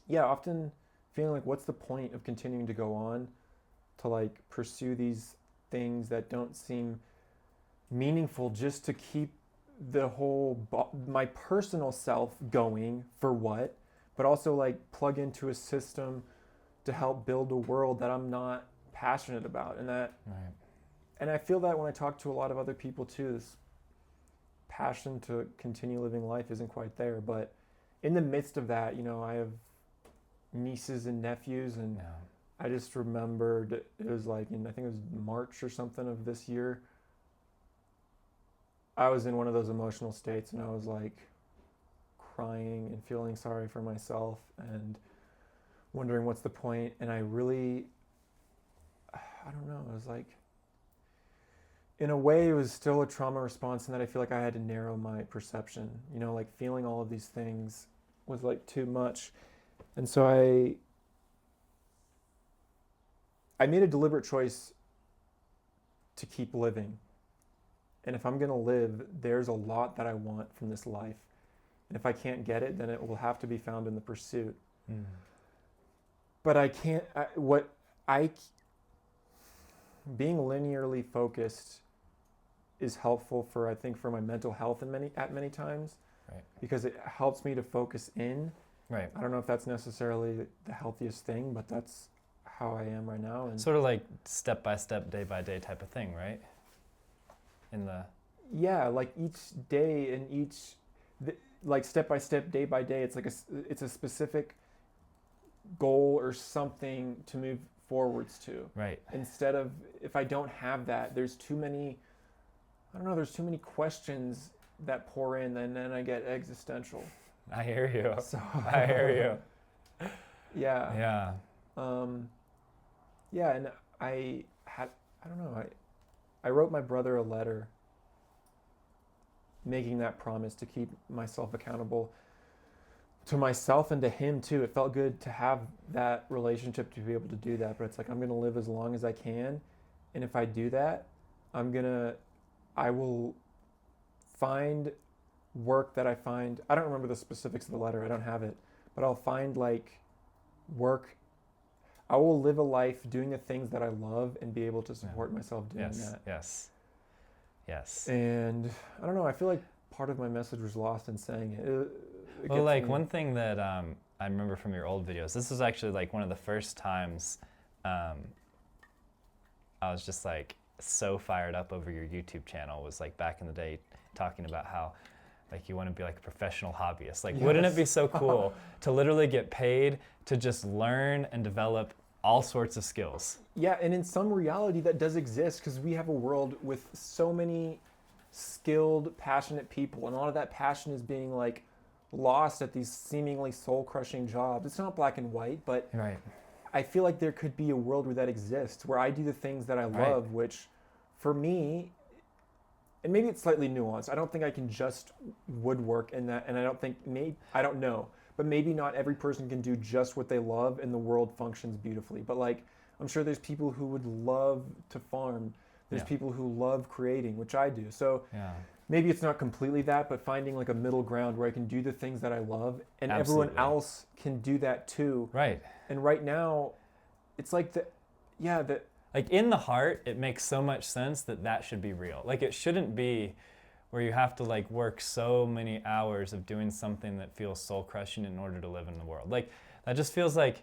yeah, often feeling like what's the point of continuing to go on to like pursue these things that don't seem meaningful just to keep my personal self going for what, but also like plug into a system to help build a world that I'm not passionate about. Right. And I feel that when I talk to a lot of other people too, this passion to continue living life isn't quite there. But in the midst of that, I have nieces and nephews, and Yeah. I just remembered it was like I think it was March or something of this year. I was in one of those emotional states, and I was like crying and feeling sorry for myself and wondering what's the point. And I don't know, it was like, in a way, it was still a trauma response, and that I feel like I had to narrow my perception. Like feeling all of these things was like too much. And so I made a deliberate choice to keep living. And if I'm going to live, there's a lot that I want from this life. And if I can't get it, then it will have to be found in the pursuit. Mm. But I can't, what I, being linearly focused is helpful for, I think, for my mental health at many times, Right. because it helps me to focus in. Right. I don't know if that's necessarily the healthiest thing, but that's how I am right now. And Sort of like step by step, day by day type of thing, right? In the yeah, like each day and like step by step, day by day, it's a specific goal or something to move forwards to. right. Instead of, if I don't have that, there's too many, I don't know, there's too many questions that pour in, and then I get existential. I hear you. So I hear you. yeah. Yeah. Um, yeah, and I don't know, I wrote my brother a letter making that promise to keep myself accountable to myself and to him too. It felt good to have that relationship to be able to do that, but it's like I'm going to live as long as I can, and if I do that, I will find work that I find. I don't remember the specifics of the letter. I don't have it, but I'll find like work. I will live a life doing the things that I love and be able to Yeah. support myself doing Yes. that. Yes. Yes. And I don't know, I feel like part of my message was lost in saying it. It Well, gets like me. one thing that I remember from your old videos, this was actually like one of the first times um, I was just like so fired up over your YouTube channel, was like back in the day talking about how like you want to be like a professional hobbyist. Like, wouldn't it be Yes. so cool to literally get paid to just learn and develop all sorts of skills? Yeah, and in some reality that does exist, because we have a world with so many skilled, passionate people, and a lot of that passion is being like lost at these seemingly soul-crushing jobs. It's not black and white, but Right. I feel like there could be a world where that exists, where I do the things that I Right. love, which for me, and maybe it's slightly nuanced. I don't think I can just woodwork in that, and I don't think, I don't know, but maybe not every person can do just what they love, and the world functions beautifully. But like, I'm sure there's people who would love to farm. There's Yeah. people who love creating, which I do. So Yeah. maybe it's not completely that, but finding like a middle ground where I can do the things that I love, and everyone Absolutely. else can do that too. Right. And right now, it's like the Like in the heart, it makes so much sense that that should be real. Like it shouldn't be where you have to like work so many hours of doing something that feels soul crushing in order to live in the world. Like that just feels like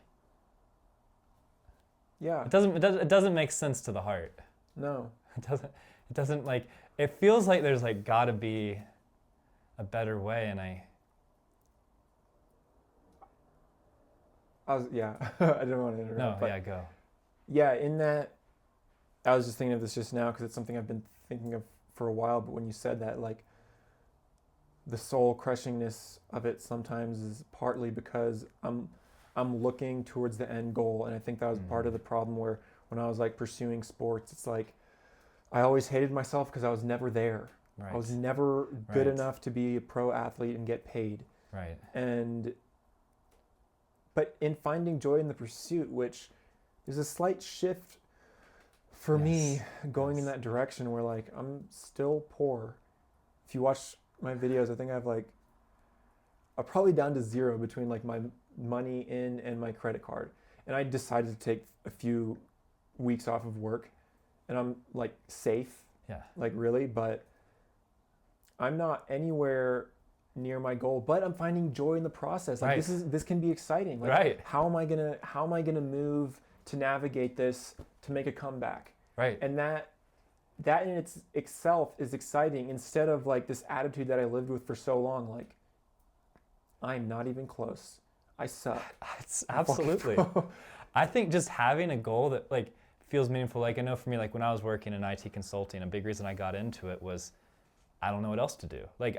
yeah, it doesn't make sense to the heart. no, It doesn't like it feels like there's like got to be a better way, and yeah, I didn't want to interrupt, no, but yeah, go. yeah, in that, I was just thinking of this just now because it's something I've been thinking of for a while. But when you said that, like, the soul crushingness of it sometimes is partly because I'm looking towards the end goal, and I think that was part of the problem. Where when I was like pursuing sports, it's like I always hated myself because I was never there. I Right. was never good Right. enough to be a pro athlete and get paid. Right. And but in finding joy in the pursuit, which is a slight shift for me, Yes. going in Yes. that direction where like I'm still poor. If you watch my videos, I think I have like probably down to zero between like my money in and my credit card. And I decided to take a few weeks off of work, and I'm like safe, Yeah. like really, but I'm not anywhere near my goal, but I'm finding joy in the process. Like Right. this can be exciting. Like Right. how am I gonna move to navigate this to make a comeback? Right. And that in itself is exciting, instead of like this attitude that I lived with for so long, like I'm not even close. I suck. It's absolutely. I think just having a goal that like feels meaningful. Like I know for me, like when I was working in IT consulting, a big reason I got into it was I don't know what else to do. Like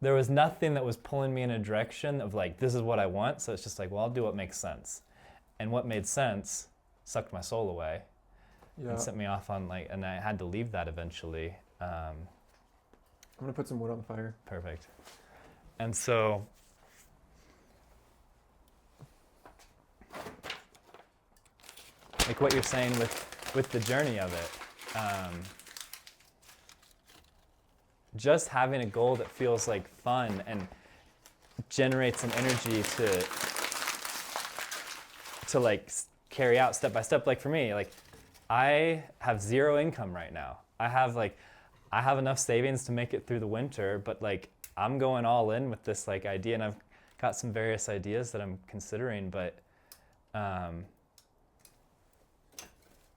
there was nothing that was pulling me in a direction of like, this is what I want. So it's just like, well, I'll do what makes sense. And what made sense sucked my soul away Yeah. and sent me off on like, and I had to leave that eventually. I'm gonna put some wood on the fire. Perfect. And so, like what you're saying with the journey of it, just having a goal that feels like fun and generates an energy to like carry out step by step. Like for me, like I have zero income right now. I have enough savings to make it through the winter, but like I'm going all in with this like idea, and I've got some various ideas that I'm considering, but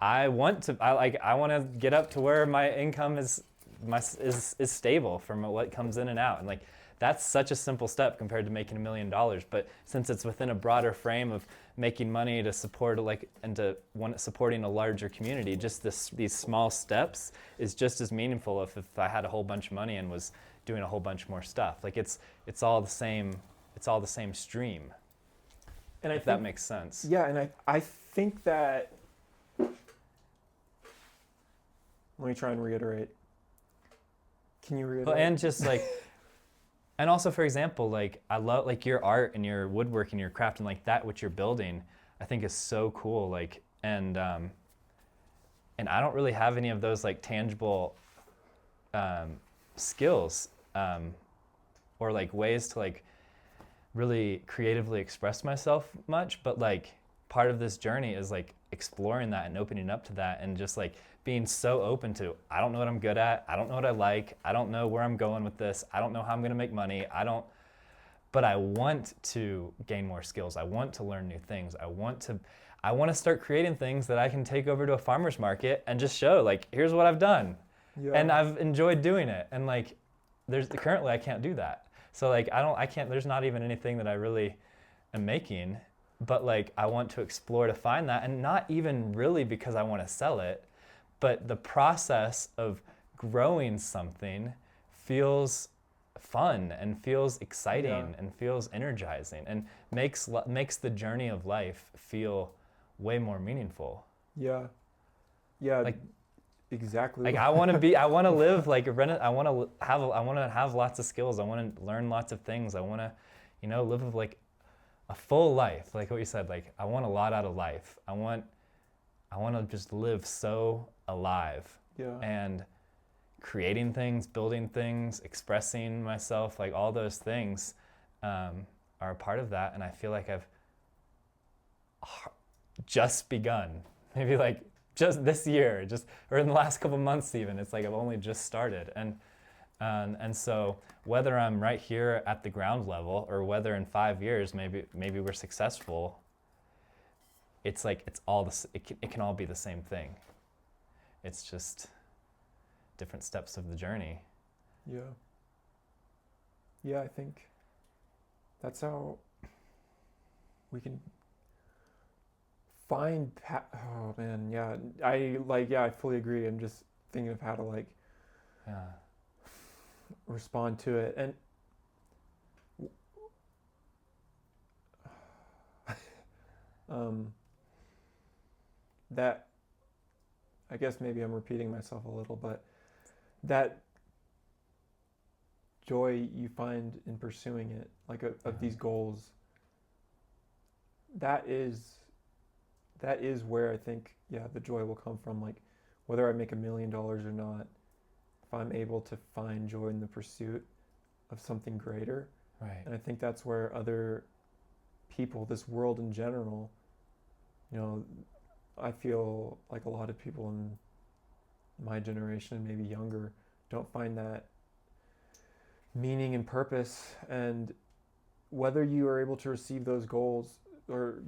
I want to get up to where my income is stable from what comes in and out. And like that's such a simple step compared to making $1 million. But since it's within a broader frame of making money to support supporting a larger community, just these small steps is just as meaningful if I had a whole bunch of money and was doing a whole bunch more stuff. Like it's all the same stream. And I if think that makes sense. Yeah, and I think that, let me try and reiterate. Can you reiterate? Well, and just like, and also, for example, like I love like your art and your woodworking, your craft, and like that, what you're building, I think is so cool. Like, and I don't really have any of those like tangible skills or like ways to like really creatively express myself much. But like part of this journey is like exploring that and opening up to that, and just like being so open to, I don't know what I'm good at, I don't know what I like, I don't know where I'm going with this, I don't know how I'm gonna make money, but I want to gain more skills, I want to learn new things, I want to start creating things that I can take over to a farmer's market and just show, like, here's what I've done. Yeah. And I've enjoyed doing it. And like, currently I can't do that. So like, there's not even anything that I really am making, but like, I want to explore to find that, and not even really because I want to sell it, but the process of growing something feels fun and feels exciting and feels energizing and makes the journey of life feel way more meaningful. Yeah, Like exactly. I want to live like I want to have lots of skills. I want to learn lots of things. I want to, live with like a full life. Like what you said, like I want a lot out of life. I want to just live so alive. Yeah. And creating things, building things, expressing myself, like all those things are a part of that. And I feel like I've just begun. Maybe like just this year, or in the last couple months even. It's like I've only just started. And so whether I'm right here at the ground level or whether in 5 years maybe we're successful, it's like it can all be the same thing. It's just different steps of the journey. Yeah. Yeah, I think that's how we can find oh man, yeah. I fully agree. I'm just thinking of how to like respond to it. And that, I guess maybe I'm repeating myself a little, but that joy you find in pursuing it, like of these goals, that is where I think, the joy will come from. Like whether I make $1 million or not, if I'm able to find joy in the pursuit of something greater, Right. And I think that's where other people, this world in general, you know, I feel like a lot of people in my generation, maybe younger, don't find that meaning and purpose. And whether you are able to receive those goals or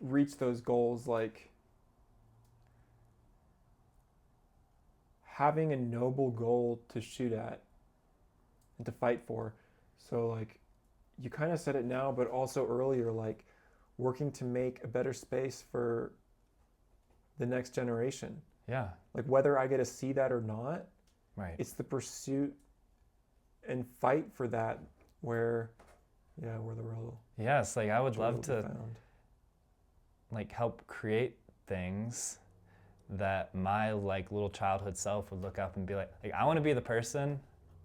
reach those goals, like having a noble goal to shoot at and to fight for. So, like, you kind of said it now, but also earlier, like working to make a better space for the next generation. Yeah. Like, whether I get to see that or not, Right. it's the pursuit and fight for that where, yeah, where the real Yes, like I would joy love will be to found. like help create things that my like little childhood self would look up and be like I want to be the person.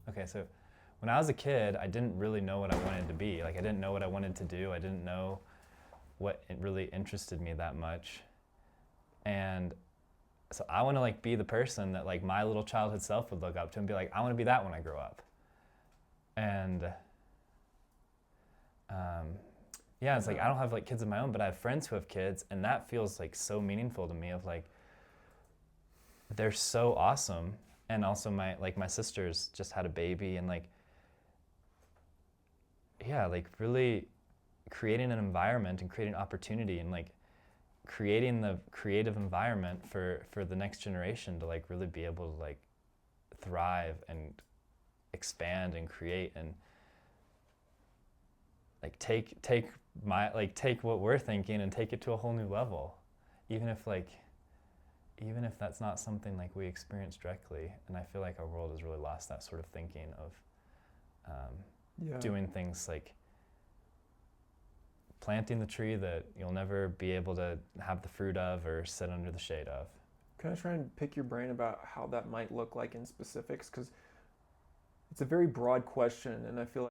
Okay, so when I was a kid, I didn't really know what I wanted to be. Like I didn't know what I wanted to do. I didn't know what it really interested me that much. And so I want to like be the person that like my little childhood self would look up to and be like, I want to be that when I grow up. And yeah, it's like I don't have like kids of my own, but I have friends who have kids, and that feels like so meaningful to me. Of like, they're so awesome, and also my sisters just had a baby, and like, yeah, like really creating an environment and creating opportunity and like creating the creative environment for the next generation to like really be able to like thrive and expand and create and like take what we're thinking and take it to a whole new level, even if that's not something like we experience directly. And I feel like our world has really lost that sort of thinking of Yeah. doing things like planting the tree that you'll never be able to have the fruit of or sit under the shade of. Can I try and pick your brain about how that might look like in specifics? Because it's a very broad question, and I feel like